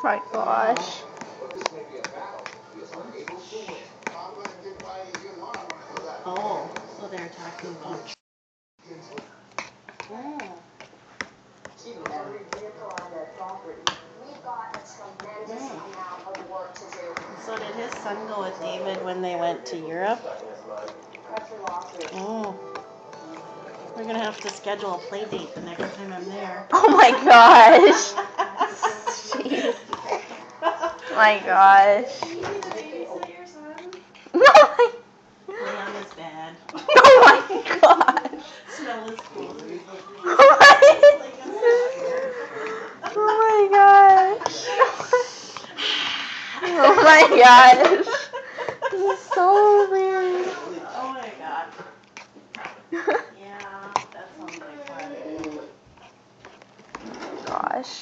my gosh. Oh, so they're talking about. Oh. So did his son go with David when they went to Europe? Oh. We're gonna have to schedule a play date the next time I'm there. Oh my gosh. Jeez. My gosh. Do you need to babysit your son? No. Lay on his bed. Oh my gosh. Smell his food. Oh my gosh. Oh my gosh. This is so weird. Oh my god. Yeah, that sounds like fun. Gosh.